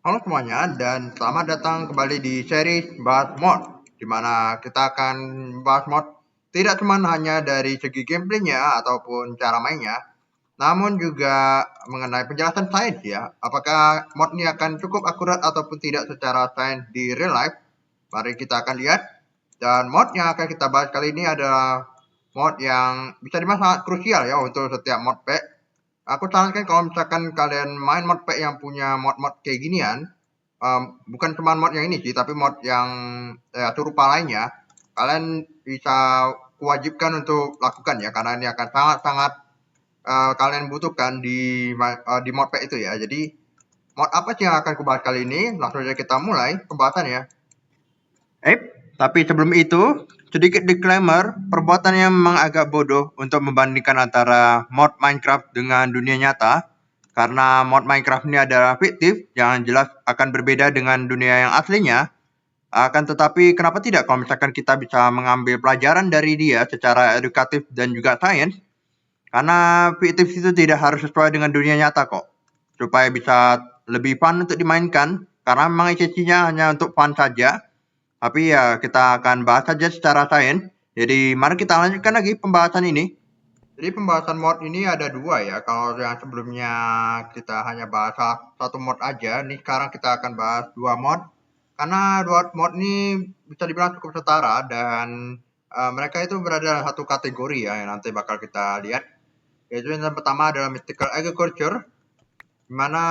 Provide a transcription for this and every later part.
Halo semuanya dan selamat datang kembali di seri bahas mod, di mana kita akan bahas mod tidak cuma hanya dari segi gameplaynya ataupun cara mainnya, namun juga mengenai penjelasan sains ya. Apakah mod ini akan cukup akurat ataupun tidak secara sains di real life? Mari kita akan lihat. Dan mod yang akan kita bahas kali ini adalah mod yang bisa dibilang sangat krusial ya untuk setiap mod pack. Aku sarankan kalau misalkan kalian main mod pack yang punya mod-mod kayak ginian, bukan cuma mod yang ini sih, tapi mod yang serupa lainnya, kalian bisa wajibkan untuk lakukan ya, karena ini akan sangat-sangat kalian butuhkan di mod pack itu ya. Jadi mod apa sih yang akan kubahas kali ini? Langsung saja kita mulai pembahasannya. Tapi sebelum itu, sedikit disclaimer, perbuatannya memang agak bodoh untuk membandingkan antara mod Minecraft dengan dunia nyata. Karena mod Minecraft ini adalah fiktif, yang jelas akan berbeda dengan dunia yang aslinya. Akan tetapi, kenapa tidak kalau misalkan kita bisa mengambil pelajaran dari dia secara edukatif dan juga sains? Karena fiktif itu tidak harus sesuai dengan dunia nyata kok. Supaya bisa lebih fun untuk dimainkan, karena memang esensinya hanya untuk fun saja. Tapi ya kita akan bahas saja secara sains. Jadi mari kita lanjutkan lagi pembahasan ini. Jadi pembahasan mod ini ada dua ya. Kalau yang sebelumnya kita hanya bahas satu mod aja, nih sekarang kita akan bahas dua mod. Karena dua mod ini bisa dibilang cukup setara dan mereka itu berada dalam satu kategori ya yang nanti bakal kita lihat. Yaitu yang pertama adalah Mythical Agriculture, di mana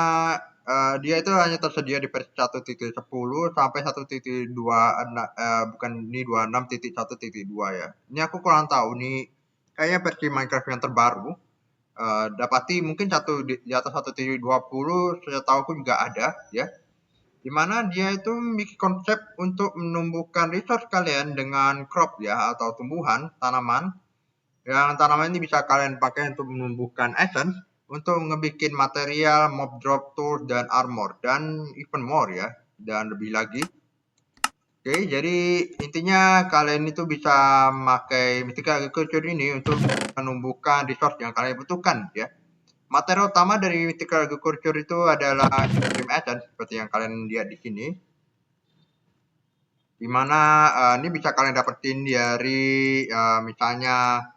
dia itu hanya tersedia di versi 1.10 sampai 1.2 bukan ini 26.1.2 ya. Ini aku kurang tahu nih, kayaknya versi Minecraft yang terbaru. Dapati mungkin di atas 1.20 setahu aku juga ada ya. Dimana dia itu memiliki konsep untuk menumbuhkan resource kalian dengan crop ya, atau tumbuhan tanaman. Yang tanaman ini bisa kalian pakai untuk menumbuhkan essence, untuk ngebikin material, mob drop tools, dan armor, dan even more ya, dan lebih lagi. Oke, jadi intinya kalian itu bisa memakai Mythical Agriculture ini untuk menumbuhkan resource yang kalian butuhkan ya. Materi utama dari Mythical Agriculture itu adalah Imperium Essence, seperti yang kalian lihat di sini. Dimana ini bisa kalian dapetin dari misalnya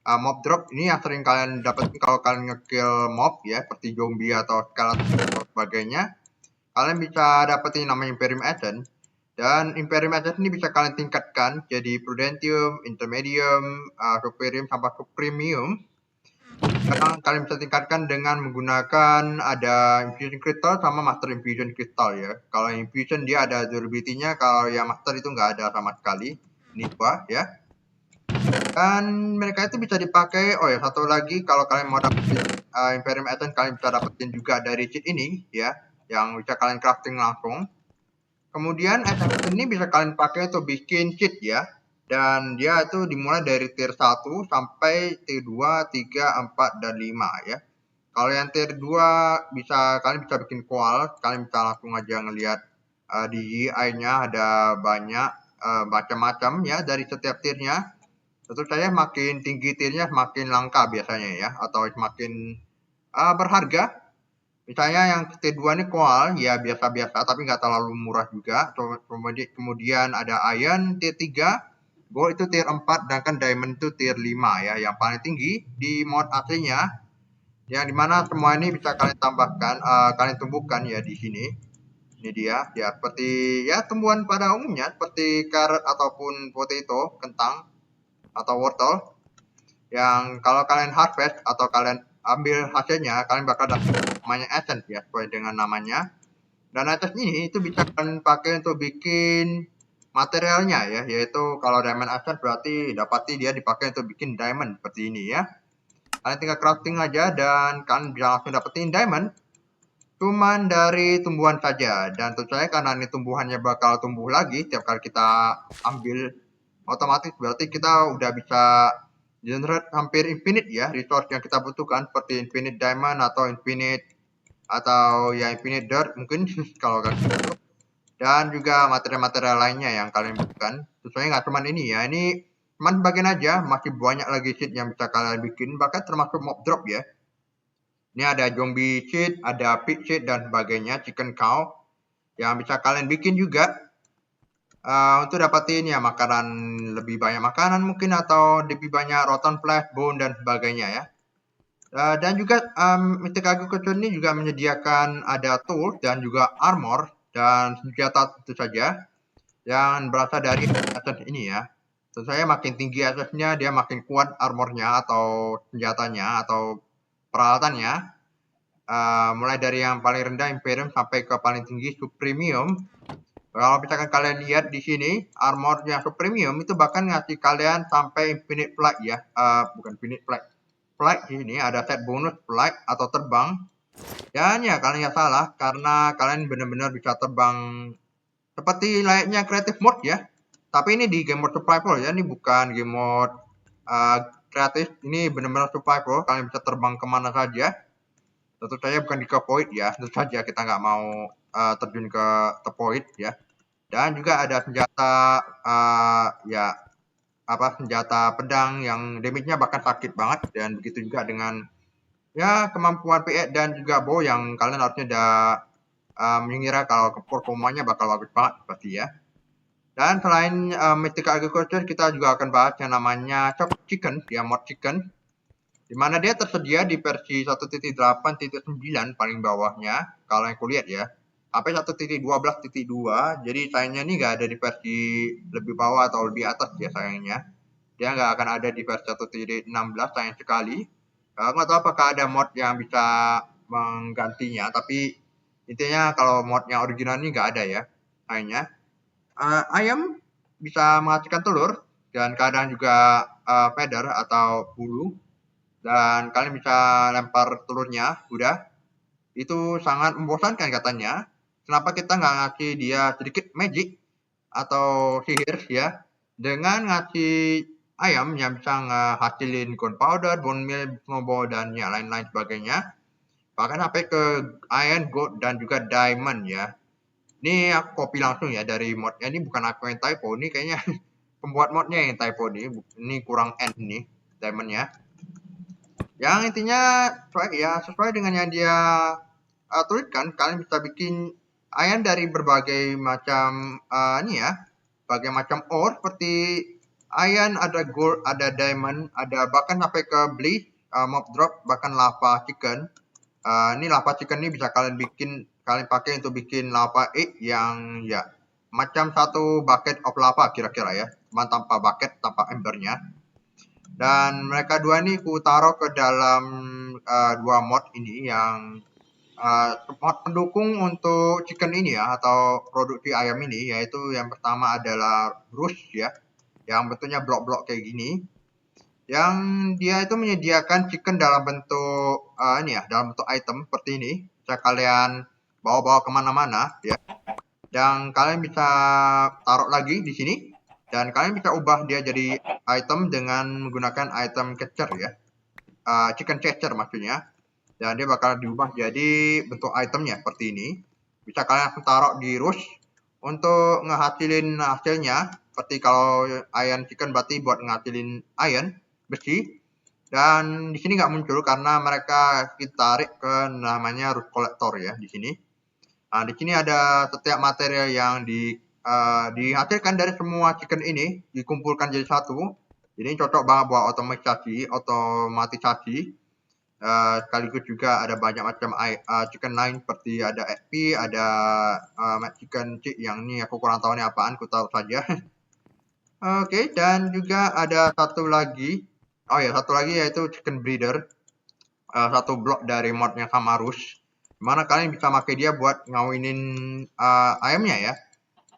mob drop ini yang sering kalian dapetin kalau kalian ngekill mob ya, seperti zombie atau skeleton atau sebagainya. Kalian bisa dapetin namanya Imperium Essence, dan Imperium Essence ini bisa kalian tingkatkan jadi Prudentium, Intermedium, Superium sampai Supremium. Sekarang kalian bisa tingkatkan dengan menggunakan ada Infusion Crystal sama Master Infusion Crystal ya. Kalau Infusion dia ada durability-nya, kalau yang Master itu nggak ada sama sekali. Ini dua ya. Dan mereka itu bisa dipakai. Oh ya, satu lagi, kalau kalian mau dapetin Imperium Essence, kalian bisa dapetin juga dari cheat ini ya, yang bisa kalian crafting langsung. Kemudian Essence ini bisa kalian pakai untuk bikin cheat ya. Dan dia itu dimulai dari tier 1 sampai tier 2, 3, 4, dan 5 ya. Kalau yang tier 2 kalian bisa bikin koal, kalian bisa langsung aja ngelihat di UI-nya ada banyak macam-macam ya dari setiap tiernya. Tentu saja makin tinggi tiernya semakin langka biasanya ya, atau semakin berharga. Misalnya yang tier 2 ini koal ya biasa-biasa tapi nggak terlalu murah juga. Kemudian ada iron tier 3, gold itu tier 4, dan kan diamond itu tier 5 ya, yang paling tinggi di mod aslinya. Yang dimana semua ini bisa kalian tambahkan, kalian tumbuhkan ya di sini. Ini dia, ya seperti ya tumbuhan pada umumnya seperti carrot ataupun potato, kentang atau wortel. Yang kalau kalian harvest atau kalian ambil hasilnya, kalian bakal dapat namanya essence ya, sesuai dengan namanya. Dan essence ini itu bisa kalian pakai untuk bikin materialnya ya, yaitu kalau diamond essence berarti dapati dia dipakai untuk bikin diamond seperti ini ya. Kalian tinggal crafting aja dan kalian bisa langsung dapetin diamond cuman dari tumbuhan saja. Dan tentu saja karena ini tumbuhannya bakal tumbuh lagi tiap kali kita ambil, otomatis berarti kita udah bisa generate hampir infinite ya resource yang kita butuhkan, seperti infinite diamond atau infinite dirt mungkin kalau kan. Dan juga materi-materi lainnya yang kalian butuhkan. Sesuai nggak cuma ini ya, ini cuman bagian aja, masih banyak lagi sheet yang bisa kalian bikin, bahkan termasuk mob drop ya. Ini ada zombie sheet, ada pig sheet, dan sebagainya, chicken cow. yang bisa kalian bikin juga untuk dapatin ya makanan, lebih banyak makanan mungkin, atau lebih banyak rotten flesh, bone dan sebagainya ya. Dan juga Mythic Agriculture ini juga menyediakan ada tools dan juga armor dan senjata tentu saja yang berasal dari aset ini ya. Tentu saja makin tinggi asetnya, dia makin kuat armornya atau senjatanya atau peralatannya. Mulai dari yang paling rendah Imperium sampai ke paling tinggi Supremium. Kalau misalkan kalian lihat di sini, armornya Supremium itu bahkan ngasih kalian sampai Infinite Flight ya. Bukan Infinite Flight. Flight di sini ada set bonus flight atau terbang. Dan ya kalian nggak salah karena kalian benar-benar bisa terbang seperti layaknya creative mode ya. Tapi ini di game mode survival ya, ini bukan game mode kreatif, ini benar-benar survival. Kalian bisa terbang kemana saja. Tentu saja bukan di ke void ya, tentu saja kita nggak mau terjun ke void ya. Dan juga ada senjata ya senjata pedang yang damage-nya bahkan sakit banget, dan begitu juga dengan ya kemampuan PE dan juga bow yang kalian harusnya udah mengira kalau performanya bakal bagus banget pasti ya. Dan selain Mythic Agriculture, kita juga akan bahas yang namanya Chop Chicken ya, mod chicken, dimana dia tersedia di versi 1.8.9 paling bawahnya kalau yang kulihat ya, sampai 1.12.2. jadi sayangnya ini nggak ada di versi lebih bawah atau lebih atas ya, sayangnya dia nggak akan ada di versi 1.16, sayang sekali. Nggak tahu apakah ada mod yang bisa menggantinya, tapi intinya kalau modnya original ini nggak ada ya sayangnya. Ayam bisa menghasilkan telur dan kadang juga feather atau bulu, dan kalian bisa lempar telurnya udah. Itu sangat membosankan katanya. Kenapa kita nggak ngasih dia sedikit magic atau sihir ya, dengan ngasih ayam yang bisa ngehasilin gunpowder, bone meal, snowball, dan ya lain-lain sebagainya. Bahkan sampai ke iron, gold, dan juga diamond ya. Ini aku copy langsung ya dari modnya, ini bukan aku yang typo, ini kayaknya pembuat modnya yang typo nih. Ini kurang end nih diamondnya. Yang intinya sesuai dengan yang dia tuliskan, kalian bisa bikin iron dari berbagai macam ini ya, berbagai macam ore seperti iron, ada gold, ada diamond, ada bahkan sampai ke blaze, mob drop, bahkan lava chicken. Ini lava chicken ini bisa kalian pakai untuk bikin lava egg yang ya macam satu bucket of lava kira-kira ya, cuma tanpa bucket, tanpa embernya. Dan mereka dua ini ku taruh ke dalam dua mod ini yang mod pendukung untuk chicken ini ya, atau produksi ayam ini, yaitu yang pertama adalah Roost ya, yang bentuknya blok-blok kayak gini, yang dia itu menyediakan chicken dalam bentuk dalam bentuk item seperti ini, bisa kalian bawa-bawa kemana-mana ya, dan kalian bisa taruh lagi di sini, dan kalian bisa ubah dia jadi item dengan menggunakan item catcher ya, chicken catcher maksudnya, dan dia bakal diubah jadi bentuk itemnya seperti ini. Bisa kalian langsung taruh di Roost untuk ngehasilin hasilnya, seperti kalau iron chicken berarti buat ngehasilin iron, besi. Dan di sini nggak muncul karena mereka kita tarik ke namanya Roost Collector ya di sini. Nah, di sini ada setiap material yang dihasilkan dari semua chicken ini, dikumpulkan jadi satu. Jadi cocok banget buat otomatisasi. Sekaligus juga ada banyak macam chicken lain, seperti ada XP, ada chicken chick yang ini aku kurang tahu ini apaan, aku tahu saja. Oke, dan juga ada satu lagi. Satu lagi yaitu chicken breeder. Satu blok dari modnya sama Roost, dimana kalian bisa pakai dia buat ngawinin ayamnya ya.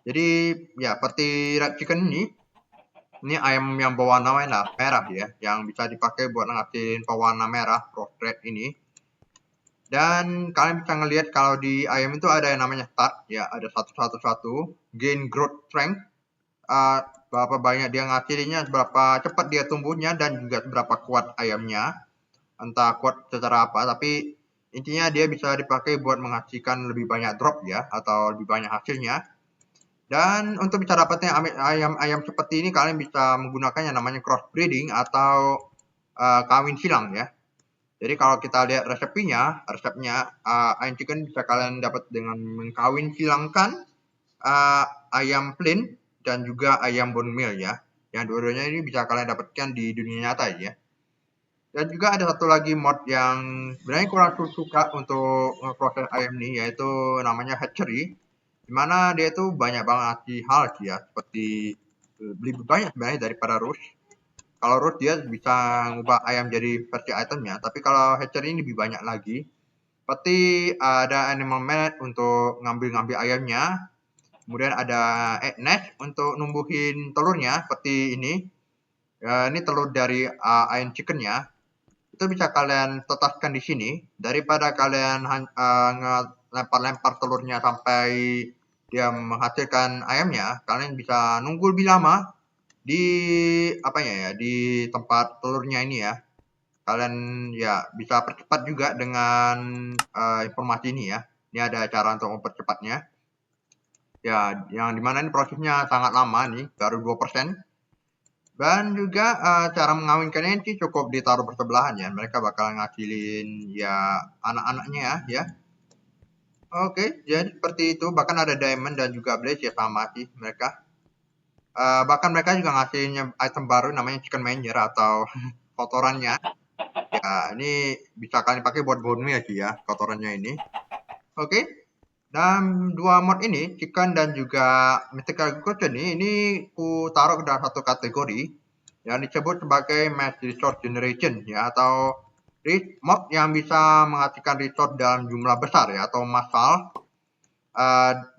Jadi ya seperti red chicken ini ayam yang berwarna merah ya, yang bisa dipakai buat ngasihin pewarna merah roast red ini. Dan kalian bisa ngelihat kalau di ayam itu ada yang namanya stat ya, ada 111, gain growth strength, berapa banyak dia ngasihinnya, seberapa cepat dia tumbuhnya, dan juga seberapa kuat ayamnya. Entah kuat secara apa, tapi intinya dia bisa dipakai buat menghasilkan lebih banyak drop ya, atau lebih banyak hasilnya. Dan untuk bisa dapatnya ayam seperti ini, kalian bisa menggunakan yang namanya crossbreeding atau kawin silang ya. Jadi kalau kita lihat resepnya ayam chicken bisa kalian dapat dengan mengkawin silangkan ayam plain dan juga ayam bone meal ya. Yang dua-duanya ini bisa kalian dapatkan di dunia nyata ya. Dan juga ada satu lagi mod yang sebenarnya kurang suka untuk proses ayam ini, yaitu namanya hatchery, dimana dia itu banyak banget ngasih hal sih ya, seperti lebih banyak sebenarnya daripada roast. Kalau roast dia bisa ngubah ayam jadi versi itemnya, tapi kalau hatchery ini lebih banyak lagi. Seperti ada animal mat untuk ngambil-ngambil ayamnya, kemudian ada egg nest untuk numbuhin telurnya seperti ini. Ini telur dari ayam chickennya. Itu bisa kalian tetaskan di sini daripada kalian lempar-lempar telurnya sampai dia menghasilkan ayamnya. Kalian bisa nunggu lebih lama di di tempat telurnya ini ya. Kalian ya bisa percepat juga dengan informasi ini ya. Ini ada cara untuk mempercepatnya. Ya, yang dimana ini prosesnya sangat lama nih, baru 2%. Dan juga cara mengawinkannya sih cukup ditaruh bersebelahan ya. Mereka bakal ngasilin ya anak-anaknya ya. Oke, jadi seperti itu. Bahkan ada diamond dan juga blaze ya sama sih mereka. Bahkan mereka juga ngasihnya item baru namanya chicken manger atau kotorannya. Ya, ini bisa kalian pakai buat bone meal sih ya, kotorannya ini. Oke. Dan dua mod ini, chicken dan juga mythical agriculture ini ku taruh ke dalam satu kategori yang disebut sebagai mass resource generation ya, atau mod yang bisa menghasilkan resource dalam jumlah besar ya, atau massal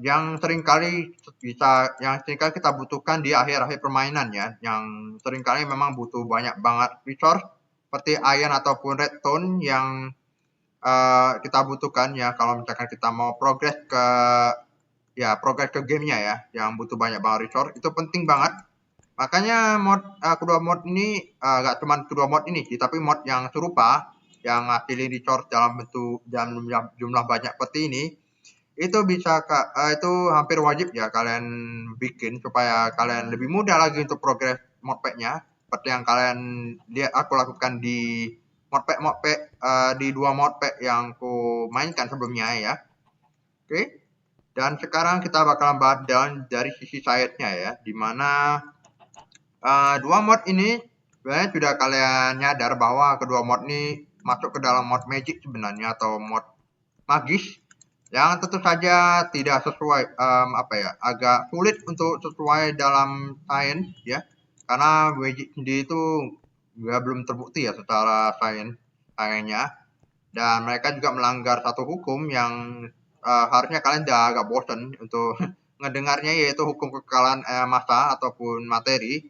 yang seringkali kita butuhkan di akhir-akhir permainan ya, yang seringkali memang butuh banyak banget resource seperti iron ataupun redstone yang kita butuhkan ya kalau misalkan kita mau progress ke gamenya ya, yang butuh banyak banget resource. Itu penting banget. Makanya kedua mod ini gak cuma kedua mod ini sih, tapi mod yang serupa yang ngasilin resource dalam bentuk jumlah banyak seperti ini, itu bisa itu hampir wajib ya kalian bikin supaya kalian lebih mudah lagi untuk progress modpack-nya, seperti yang kalian lihat aku lakukan di modpack di dua modpack yang ku mainkan sebelumnya ya. Oke. Dan sekarang kita bakalan bahas dari sisi side-nya ya, dimana dua mod ini sebenarnya sudah kalian nyadar bahwa kedua mod ini masuk ke dalam mod magic sebenarnya, atau mod magis, yang tentu saja tidak sesuai agak sulit untuk sesuai dalam sains ya, karena magic sendiri itu belum terbukti ya secara sainsnya, dan mereka juga melanggar satu hukum yang harusnya kalian udah agak bosan untuk ngedengarnya, yaitu hukum kekalahan massa ataupun materi,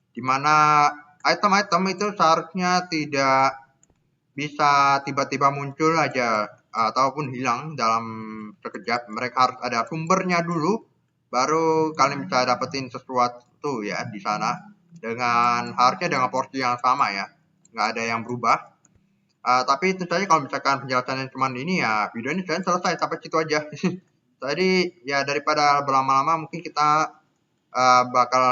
di mana item-item itu seharusnya tidak bisa tiba-tiba muncul aja ataupun hilang dalam sekejap. Mereka harus ada sumbernya dulu, baru kalian bisa dapetin sesuatu ya di sana, dengan harusnya dengan porsi yang sama ya, nggak ada yang berubah. Tapi itu saja, kalau misalkan penjelasannya cuma ini ya, video ini sudah selesai sampai situ aja. Jadi ya daripada berlama-lama, mungkin kita bakal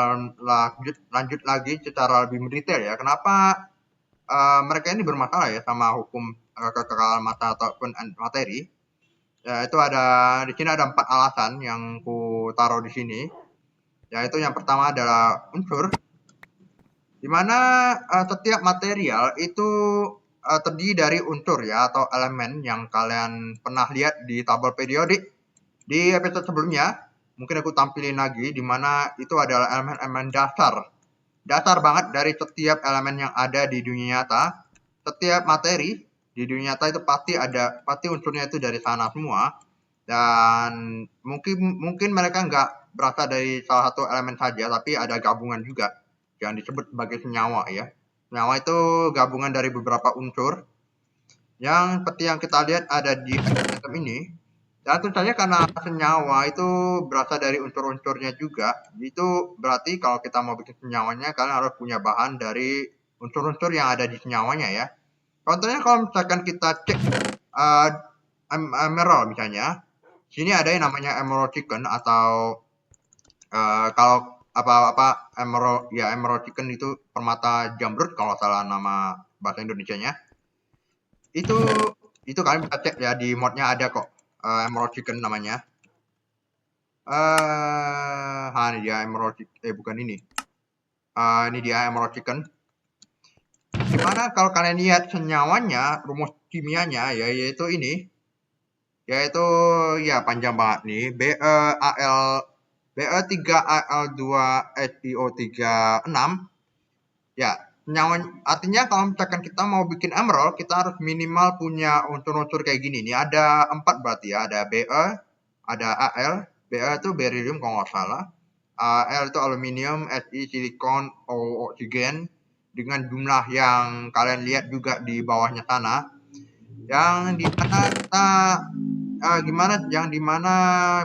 lanjut lagi secara lebih mendetail ya. Kenapa mereka ini bermasalah ya sama hukum kekalahan massa ataupun materi. Ya, itu di sini ada 4 alasan yang ku taruh di sini. Yaitu yang pertama adalah unsur, di mana setiap material itu terdiri dari unsur ya, atau elemen yang kalian pernah lihat di tabel periodik di episode sebelumnya. Mungkin aku tampilin lagi, di mana itu adalah elemen-elemen dasar banget dari setiap elemen yang ada di dunia nyata. Setiap materi di dunia nyata itu pasti unsurnya itu dari sana semua, dan mungkin mereka nggak berasal dari salah satu elemen saja, tapi ada gabungan juga yang disebut sebagai senyawa ya. Senyawa itu gabungan dari beberapa unsur yang seperti yang kita lihat ada di item ini. Dan tentu saja karena senyawa itu berasal dari unsur-unsurnya juga, itu berarti kalau kita mau bikin senyawanya, kalian harus punya bahan dari unsur-unsur yang ada di senyawanya ya. Contohnya kalau misalkan kita cek emerald misalnya, sini ada yang namanya emerald chicken, atau kalau emerald chicken itu permata jamrut kalau salah nama bahasa Indonesianya. itu itu kalian bisa cek ya, di modnya ada kok, Emerald Chicken namanya. Ini dia Emerald bukan ini. Ini dia Emerald Chicken. Gimana kalau kalian lihat senyawanya, rumus kimianya ya, yaitu ini. Yaitu ya panjang banget nih. Be3Al2SiO36. Ya, senyawa artinya kalau misalkan kita mau bikin emerald, kita harus minimal punya unsur-unsur kayak gini nih. Ada 4 berarti ya. Ada Be, ada Al. Be itu beryllium kalau nggak salah. Al itu aluminium, Si silikon, O oksigen, dengan jumlah yang kalian lihat juga di bawahnya sana, yang dimana kita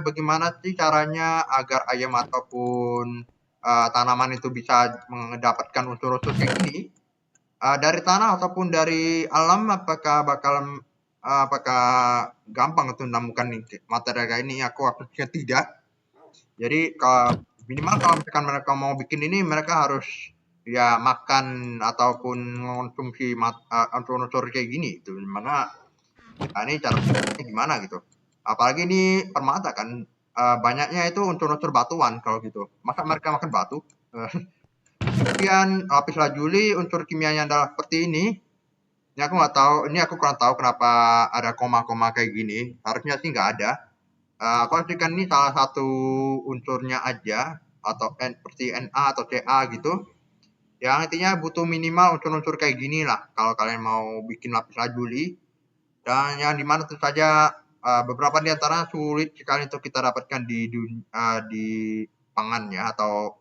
bagaimana sih caranya agar ayam ataupun tanaman itu bisa mendapatkan unsur-unsur kayak gini dari tanah ataupun dari alam. Apakah gampang untuk menemukan materi kayak ini? Aku aktifnya tidak. Jadi minimal kalau misalkan mereka mau bikin ini, mereka harus ya makan ataupun mengonsumsi unsur-unsur kayak gini. Itu dimana ini cara gimana gitu. Apalagi ini permata kan, banyaknya itu unsur-unsur batuan kalau gitu. Masa mereka makan batu? Kemudian lapis lazuli, unsur kimianya adalah seperti ini. Ini aku nggak tahu, ini aku kurang tahu kenapa ada koma-koma kayak gini. Harusnya sih nggak ada. Aku artikan ini salah satu unsurnya aja, atau seperti Na atau Ca gitu. Yang intinya butuh minimal unsur-unsur kayak gini lah kalau kalian mau bikin lapis lazuli. Dan yang dimana tentu saja beberapa di antara sulit sekali untuk kita dapatkan di pangan ya, atau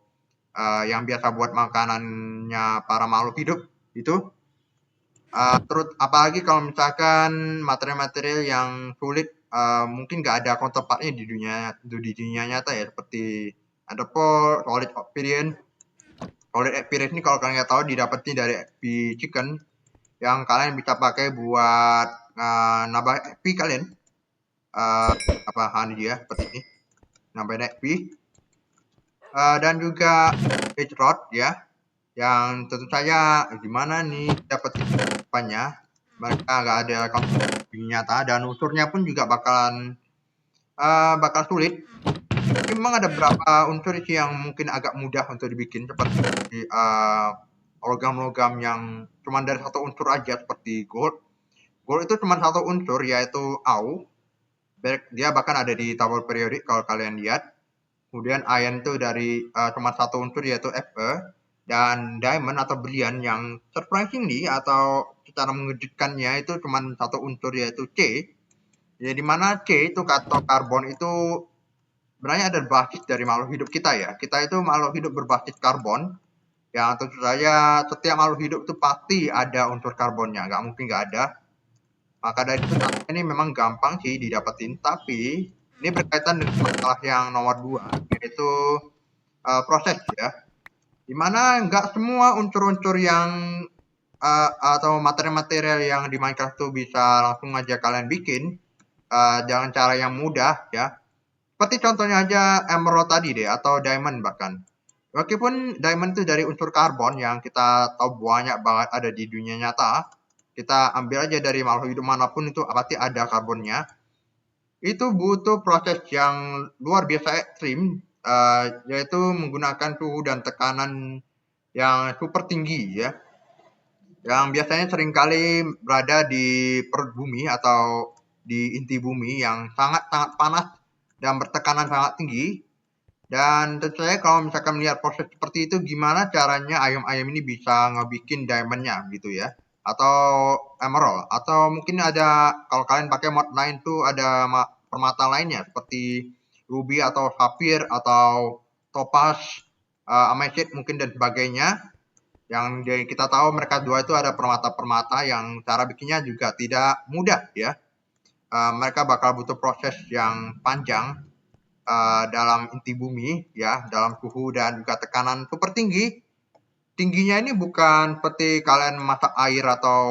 yang biasa buat makanannya para makhluk hidup itu. Terus apalagi kalau misalkan material-material yang sulit, mungkin nggak ada counterpartnya di dunia nyata ya, seperti underpore, solid experience. Solid experience ini kalau kalian nggak tahu didapatnya dari XP Chicken, yang kalian bisa pakai buat nambah XP kalian. Ini dia seperti ini, nambahin XP. Dan juga edge rod ya, yang tentu saja gimana nih dapat depannya, mereka nggak ada konstruksi nyata, dan unsurnya pun juga bakal sulit. Memang ada beberapa unsur sih yang mungkin agak mudah untuk dibikin, seperti logam-logam yang cuma dari satu unsur aja, seperti gold. Gold itu cuma satu unsur, yaitu Au. Dia bahkan ada di tabel periodik kalau kalian lihat. Kemudian iron itu dari cuma satu unsur, yaitu Fe. Dan diamond atau berlian yang surprisingly atau secara mengejutkannya itu cuma satu unsur, yaitu C. Ya, dimana C itu atau karbon itu sebenarnya ada basis dari makhluk hidup kita ya. Kita itu makhluk hidup berbasis karbon. Yang tentu saja setiap makhluk hidup itu pasti ada unsur karbonnya, nggak mungkin nggak ada. Maka dari itu ini memang gampang sih didapetin, tapi ini berkaitan dengan masalah yang nomor 2, yaitu proses ya. Dimana nggak semua unsur-unsur yang atau material-material yang di Minecraft itu bisa langsung aja kalian bikin dengan cara yang mudah ya. Seperti contohnya aja emerald tadi deh, atau diamond bahkan. Meskipun diamond itu dari unsur karbon yang kita tahu banyak banget ada di dunia nyata, kita ambil aja dari makhluk hidup manapun itu pasti ada karbonnya. Itu butuh proses yang luar biasa ekstrim, yaitu menggunakan suhu dan tekanan yang super tinggi ya, yang biasanya seringkali berada di perut bumi atau di inti bumi yang sangat-sangat panas dan bertekanan sangat tinggi. Dan tentu saja kalau misalkan melihat proses seperti itu, gimana caranya ayam-ayam ini bisa ngebikin diamondnya gitu ya, atau emerald, atau mungkin ada, kalau kalian pakai mod lain tuh ada permata lainnya seperti ruby atau sapphire atau topaz, amethyst mungkin dan sebagainya. Yang kita tahu mereka dua itu ada permata-permata yang cara bikinnya juga tidak mudah ya. Mereka bakal butuh proses yang panjang dalam inti bumi ya, dalam suhu dan juga tekanan super tinggi. Tingginya ini bukan seperti kalian masak air atau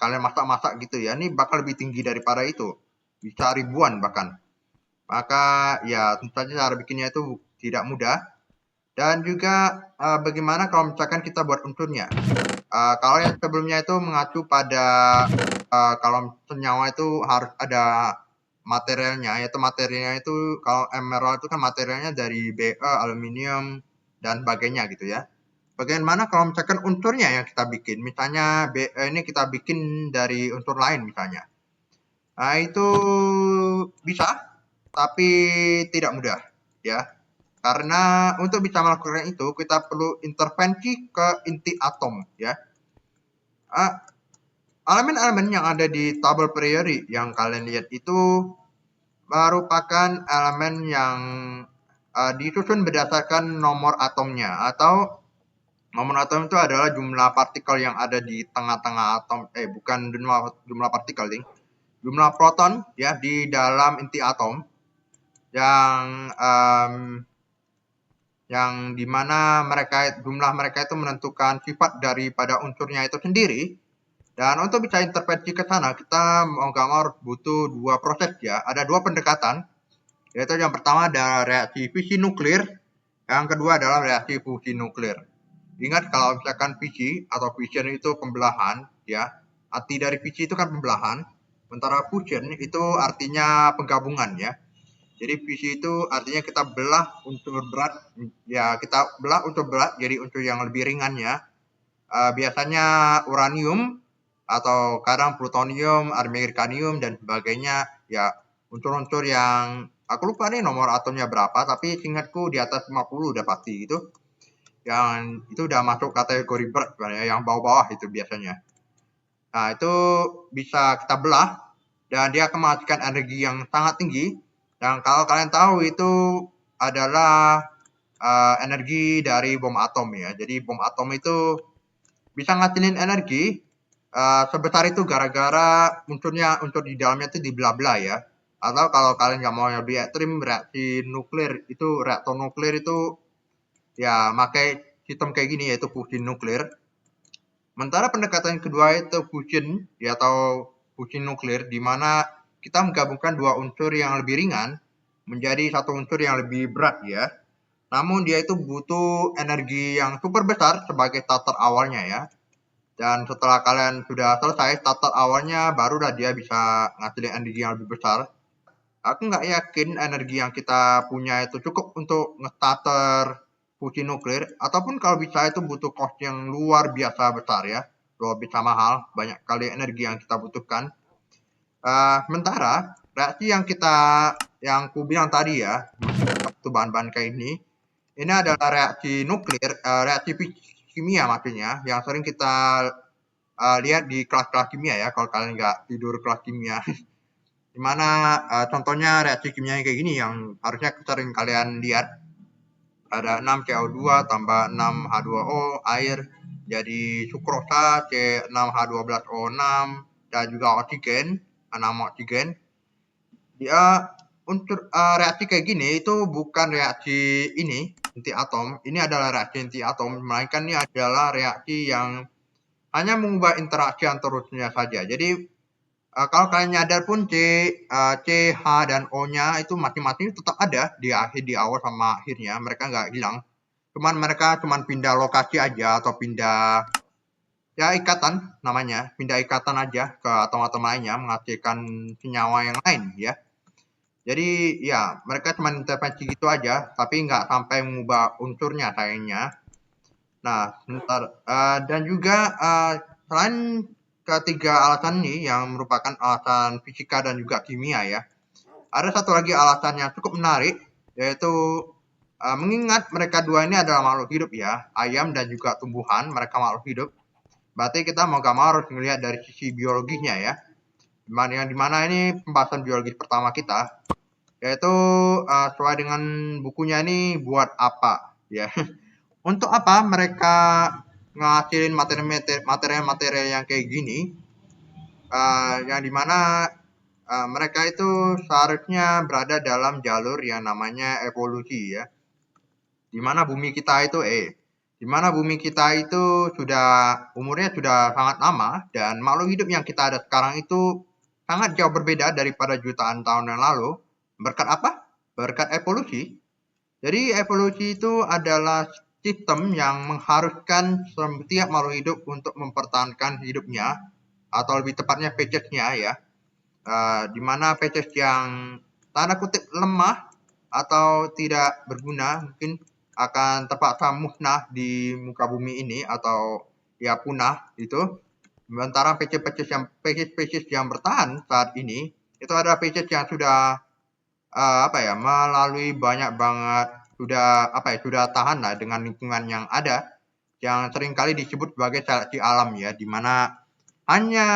kalian masak-masak gitu ya. Ini bakal lebih tinggi daripada itu, bisa ribuan bahkan. Maka ya tentu saja cara bikinnya itu tidak mudah. Dan juga bagaimana kalau misalkan kita buat unsurnya. Kalau yang sebelumnya itu mengacu pada kalau senyawa itu harus ada materialnya, yaitu materialnya itu kalau emerald itu kan materialnya dari Be, aluminium dan sebagainya gitu ya. Bagaimana kalau misalkan unsurnya yang kita bikin, misalnya Be ini kita bikin dari unsur lain misalnya. Nah, itu bisa, tapi tidak mudah ya. Karena untuk bisa melakukan itu kita perlu intervensi ke inti atom ya. Elemen-elemen yang ada di tabel periode yang kalian lihat itu merupakan elemen yang disusun berdasarkan nomor atomnya, atau nomor atom itu adalah jumlah partikel yang ada di tengah-tengah atom, bukan jumlah partikel nih, jumlah proton ya di dalam inti atom yang dimana jumlah mereka itu menentukan sifat daripada unsurnya itu sendiri. Dan untuk bisa intervensi ke sana, kita mau nggak mau butuh dua proses ya. Ada dua pendekatan, yaitu yang pertama ada reaksi fisi nuklir, yang kedua adalah reaksi fusi nuklir. Ingat kalau misalkan fisi atau fusion itu pembelahan, ya. Arti dari fisi itu kan pembelahan, sementara fusion itu artinya penggabungan ya. Jadi fisi itu artinya kita belah unsur berat, ya kita belah unsur berat jadi unsur yang lebih ringannya. Biasanya uranium atau kadang plutonium, amerikanium dan sebagainya, ya unsur-unsur yang aku lupa nih nomor atomnya berapa, tapi seingatku di atas 50 udah pasti gitu. Yang itu udah masuk kategori berat sebenarnya, yang bawah-bawah itu biasanya. Nah, itu bisa kita belah dan dia akan menghasilkan energi yang sangat tinggi. Dan kalau kalian tahu itu adalah energi dari bom atom ya. Jadi bom atom itu bisa ngasilin energi sebesar itu gara-gara unsur di dalamnya itu dibelah-belah ya. Atau kalau kalian nggak mau yang lebih ekstrim, reaksi nuklir itu, reaktor nuklir itu ya pakai sistem kayak gini, yaitu fusi nuklir. Sementara pendekatan kedua itu fusion ya, atau fusi nuklir, di mana kita menggabungkan dua unsur yang lebih ringan menjadi satu unsur yang lebih berat ya. Namun dia itu butuh energi yang super besar sebagai starter awalnya ya. Dan setelah kalian sudah selesai starter awalnya, barulah dia bisa ngasilin energi yang lebih besar. Aku nggak yakin energi yang kita punya itu cukup untuk nge-starter fusi nuklir, ataupun kalau bisa itu butuh cost yang luar biasa besar ya, luar biasa mahal, banyak kali energi yang kita butuhkan. Sementara reaksi yang ku bilang tadi ya, itu bahan-bahan kayak ini adalah reaksi nuklir, reaksi kimia maksudnya, yang sering kita lihat di kelas-kelas kimia ya, kalau kalian nggak tidur kelas kimia. Dimana contohnya reaksi kimia kayak gini yang harusnya sering kalian lihat. Ada 6 CO2 tambah 6 H2O air jadi sukrosa C6H12O6 dan juga oksigen, 6 oksigen. Dia untuk reaksi kayak gini itu bukan reaksi inti atom. Ini adalah reaksi inti atom, melainkan ini adalah reaksi yang hanya mengubah interaksi antarusnya saja. Jadi kalau kalian nyadar pun C, H, dan O-nya itu masing-masing tetap ada di awal sama akhirnya. Mereka nggak hilang. Mereka pindah lokasi aja, atau pindah ya ikatan namanya. Pindah ikatan aja ke atom-atom lainnya menghasilkan senyawa yang lain ya. Jadi ya mereka cuma intervensi gitu aja, tapi nggak sampai mengubah unsurnya sayangnya. Nah, dan juga selain ketiga alasan ini yang merupakan alasan fisika dan juga kimia ya, ada satu lagi alasan yang cukup menarik, yaitu mengingat mereka dua ini adalah makhluk hidup ya, ayam dan juga tumbuhan, mereka makhluk hidup. Berarti kita mau gak mau harus melihat dari sisi biologisnya ya. Dimana ini pembahasan biologis pertama kita, yaitu sesuai dengan bukunya ini, buat apa ya. Untuk apa mereka ngasilin materi-materi yang kayak gini, yang dimana mereka itu seharusnya berada dalam jalur yang namanya evolusi ya, dimana bumi kita itu umurnya sudah sangat lama, dan makhluk hidup yang kita ada sekarang itu sangat jauh berbeda daripada jutaan tahun yang lalu. Berkat apa? Berkat evolusi. Jadi evolusi itu adalah sistem yang mengharuskan setiap makhluk hidup untuk mempertahankan hidupnya, atau lebih tepatnya pages-nya ya, di mana pages yang tanda kutip lemah atau tidak berguna mungkin akan terpaksa musnah di muka bumi ini atau ya punah gitu. Sementara pages yang bertahan saat ini itu adalah pages yang sudah melalui banyak banget sudah tahan lah dengan lingkungan yang ada, yang seringkali disebut sebagai seleksi alam ya, di mana hanya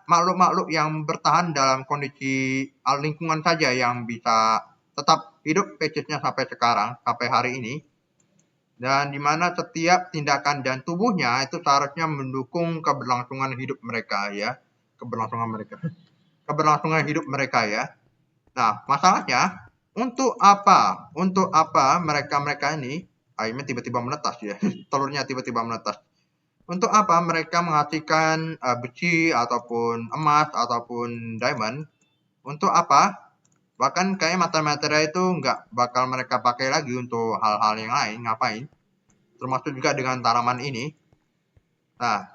makhluk-makhluk yang bertahan dalam kondisi lingkungan saja yang bisa tetap hidup pagesnya sampai sekarang, sampai hari ini. Dan di mana setiap tindakan dan tubuhnya itu seharusnya mendukung keberlangsungan hidup mereka ya. Keberlangsungan hidup mereka ya. Nah, masalahnya untuk apa? Untuk apa mereka-mereka ini ayamnya tiba-tiba menetas ya. Telurnya tiba-tiba menetas. Untuk apa mereka menghasilkan besi ataupun emas ataupun diamond? Untuk apa? Bahkan kayak materi-materi itu nggak bakal mereka pakai lagi untuk hal-hal yang lain. Ngapain? Termasuk juga dengan tanaman ini. Nah,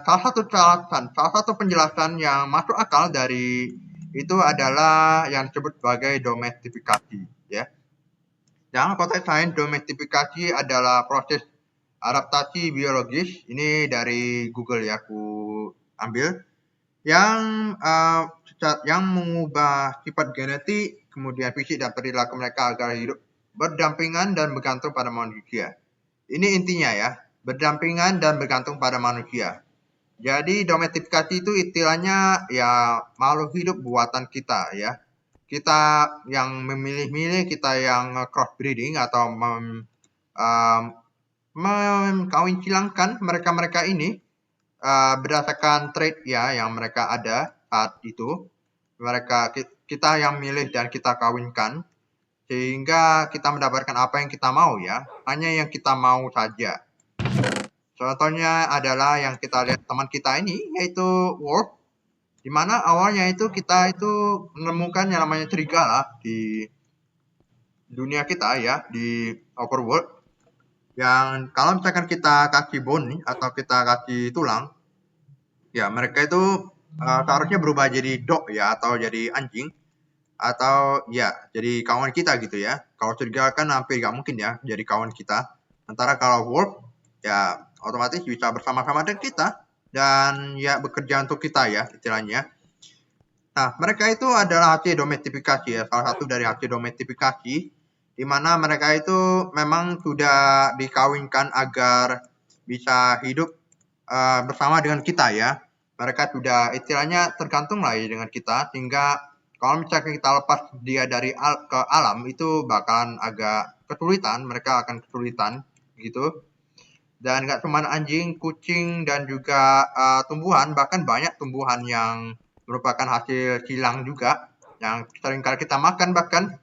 salah satu penjelasan yang masuk akal dari itu adalah yang disebut sebagai domestifikasi, ya. Yang konteks lain, domestifikasi adalah proses adaptasi biologis. Ini dari Google ya, aku ambil. Yang yang mengubah sifat genetik, kemudian fisik dan perilaku mereka agar hidup berdampingan dan bergantung pada manusia. Ini intinya ya, berdampingan dan bergantung pada manusia. Jadi domestifikasi itu istilahnya ya makhluk hidup buatan kita ya. Kita yang memilih-milih, kita yang crossbreeding atau mengkawin silangkan mereka-mereka ini berdasarkan trait ya yang mereka ada saat itu. Kita yang milih dan kita kawinkan sehingga kita mendapatkan apa yang kita mau ya, hanya yang kita mau saja. Contohnya adalah yang kita lihat teman kita ini, yaitu Wolf, di mana awalnya itu kita itu menemukan yang namanya serigala di dunia kita ya, di overworld, yang kalau misalkan kita kasih bone atau kita kasih tulang, ya mereka itu seharusnya berubah jadi dog ya, atau jadi anjing, atau ya jadi kawan kita gitu ya. Kalau serigala kan hampir nggak mungkin ya jadi kawan kita. Sementara kalau wolf ya otomatis bisa bersama-sama dengan kita dan ya bekerja untuk kita ya istilahnya. Nah, mereka itu adalah hasil domestifikasi ya, salah satu dari hasil domestifikasi di mana mereka itu memang sudah dikawinkan agar bisa hidup bersama dengan kita ya. Mereka sudah istilahnya tergantung lah ya dengan kita, sehingga kalau misalkan kita lepas dia dari ke alam itu bakalan agak kesulitan, mereka akan kesulitan gitu. Dan nggak cuma anjing, kucing, dan juga tumbuhan, bahkan banyak tumbuhan yang merupakan hasil silang juga, yang seringkali kita makan bahkan,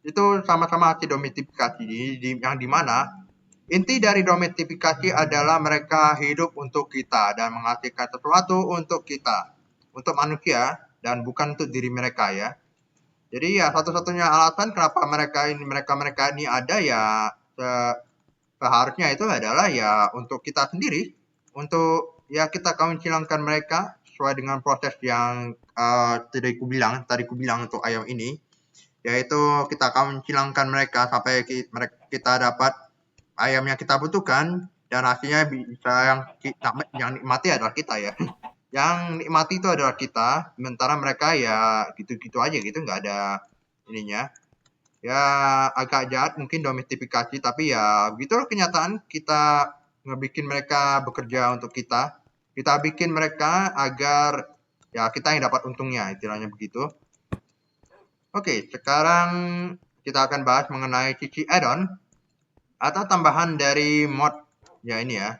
itu sama-sama hasil domestifikasi, yang dimana inti dari domestifikasi adalah mereka hidup untuk kita dan menghasilkan sesuatu untuk kita, untuk manusia, dan bukan untuk diri mereka ya. Jadi ya satu-satunya alasan kenapa mereka ini ada ya seharusnya itu adalah ya untuk kita sendiri, untuk ya kita kawin silangkan mereka sesuai dengan proses yang tadi ku bilang untuk ayam ini, yaitu kita kawin silangkan mereka sampai kita dapat ayam yang kita butuhkan, dan hasilnya bisa yang nikmati adalah kita ya. Yang nikmati itu adalah kita, sementara mereka ya gitu-gitu aja gitu, nggak ada ininya. Ya agak jahat mungkin domestifikasi, tapi ya begitulah kenyataan. Kita ngebikin mereka bekerja untuk kita. Kita bikin mereka agar ya kita yang dapat untungnya, istilahnya begitu. Oke, sekarang kita akan bahas mengenai sisi add-on atau tambahan dari mod ya ini ya.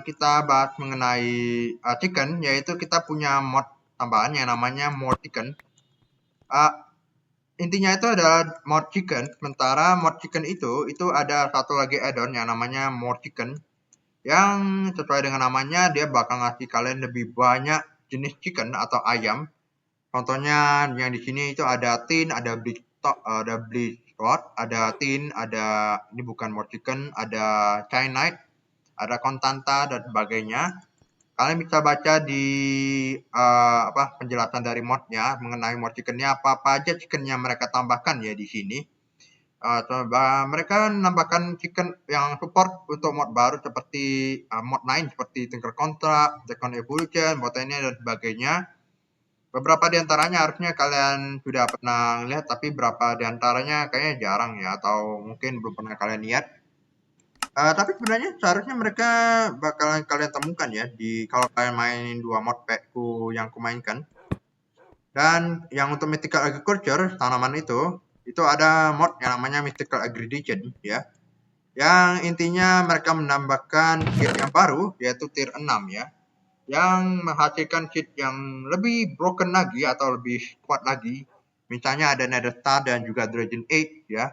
Kita bahas mengenai chicken, yaitu kita punya mod tambahan yang namanya mod chicken. Intinya itu adalah mod chicken. Sementara mod chicken itu ada satu lagi add-on yang namanya mod chicken, yang sesuai dengan namanya dia bakal ngasih kalian lebih banyak jenis chicken atau ayam. Contohnya yang di sini itu ada tin, ada bleach rod, ada tin, ada ini bukan mod chicken, ada cyanide, ada kontanta dan sebagainya. Kalian bisa baca di penjelasan dari modnya mengenai mod chickennya, apa aja chickennya mereka tambahkan ya di sini. Mereka menambahkan chicken yang support untuk mod baru seperti mod 9 seperti Tinker Contra, Second Evolution, Botania dan sebagainya. Beberapa di antaranya harusnya kalian sudah pernah lihat, tapi berapa di antaranya kayaknya jarang ya, atau mungkin belum pernah kalian lihat. Tapi sebenarnya seharusnya mereka bakalan kalian temukan ya di kalau kalian mainin 2 mod packku yang kumainkan. Dan yang untuk Mythical Agriculture, tanaman itu ada mod yang namanya Mythical Aggregation ya. Yang intinya mereka menambahkan kit yang baru yaitu tier 6 ya. Yang menghasilkan kit yang lebih broken lagi atau lebih kuat lagi. Misalnya ada Nether Star dan juga Dragon Age ya.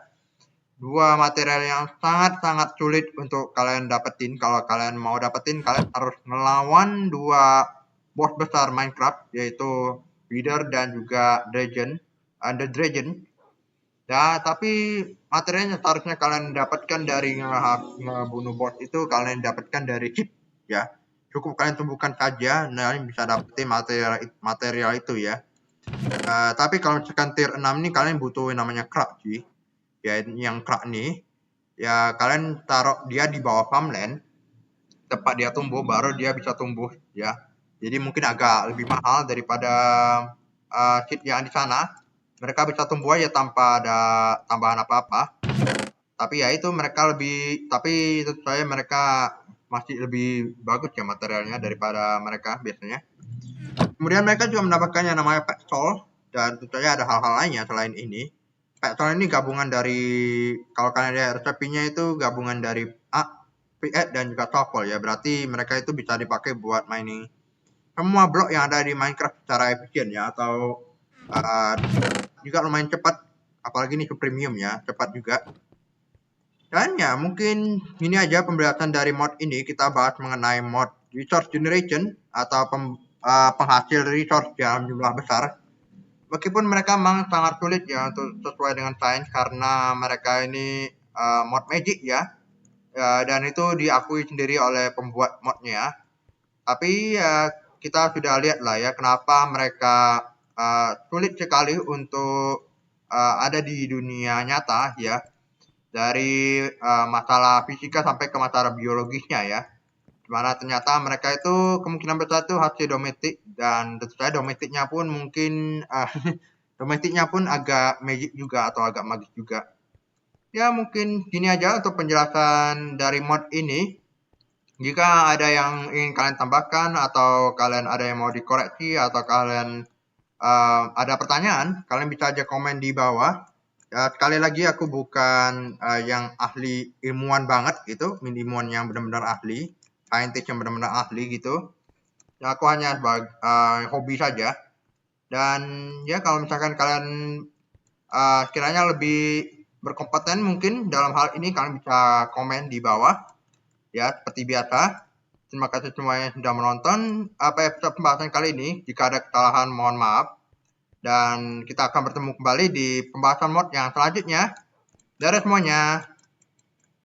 Dua material yang sangat-sangat sulit untuk kalian dapetin. Kalau kalian mau dapetin, kalian harus melawan 2 boss besar Minecraft yaitu Wither dan juga Dragon, The Dragon. Ya, tapi materialnya seharusnya kalian dapatkan dari ngebunuh boss itu kalian dapatkan dari chip ya. Cukup kalian tumbuhkan saja, kalian bisa dapetin material itu ya. Tapi kalau misalkan tier 6 ini kalian butuh namanya crack sih. Ya, yang crack nih ya kalian taruh dia di bawah farmland tempat dia tumbuh, baru dia bisa tumbuh ya. Jadi mungkin agak lebih mahal daripada seed yang di sana. Mereka bisa tumbuh aja tanpa ada tambahan apa-apa. Tapi ya itu mereka lebih, tapi tentu saja mereka masih lebih bagus ya materialnya daripada mereka biasanya. Kemudian mereka juga mendapatkan yang namanya pet soul, dan tentu saja ada hal-hal lainnya selain ini. Pet soul ini gabungan dari, kalau kalian lihat resepnya itu gabungan dari Pickaxe dan juga Shovel ya. Berarti mereka itu bisa dipakai buat mining semua blok yang ada di Minecraft secara efisien ya, atau juga lumayan cepat. Apalagi ini ke premium ya, cepat juga. Dan ya mungkin ini aja pembahasan dari mod ini. Kita bahas mengenai mod resource generation atau penghasil resource dalam jumlah besar. Meskipun mereka memang sangat sulit ya untuk sesuai dengan sains karena mereka ini mod magic ya. Dan itu diakui sendiri oleh pembuat modnya. Tapi kita sudah lihat lah ya kenapa mereka sulit sekali untuk ada di dunia nyata ya. Dari masalah fisika sampai ke masalah biologisnya ya. Dimana ternyata mereka itu kemungkinan besar itu hasil domestik, dan tentu saja domestiknya pun mungkin domestiknya pun agak magic juga atau agak magis juga. Ya mungkin gini aja untuk penjelasan dari mod ini. Jika ada yang ingin kalian tambahkan atau kalian ada yang mau dikoreksi atau kalian ada pertanyaan, kalian bisa aja komen di bawah. Sekali lagi aku bukan yang ahli ilmuwan banget gitu, ilmuwan yang benar-benar ahli, saintis yang benar-benar ahli gitu. Ya, aku hanya sebagai hobi saja. Dan ya kalau misalkan kalian kiranya lebih berkompeten mungkin dalam hal ini, kalian bisa komen di bawah. Ya, seperti biasa. Terima kasih semuanya sudah menonton episode pembahasan kali ini. Jika ada kesalahan mohon maaf. Dan kita akan bertemu kembali di pembahasan mod yang selanjutnya. Dadah semuanya.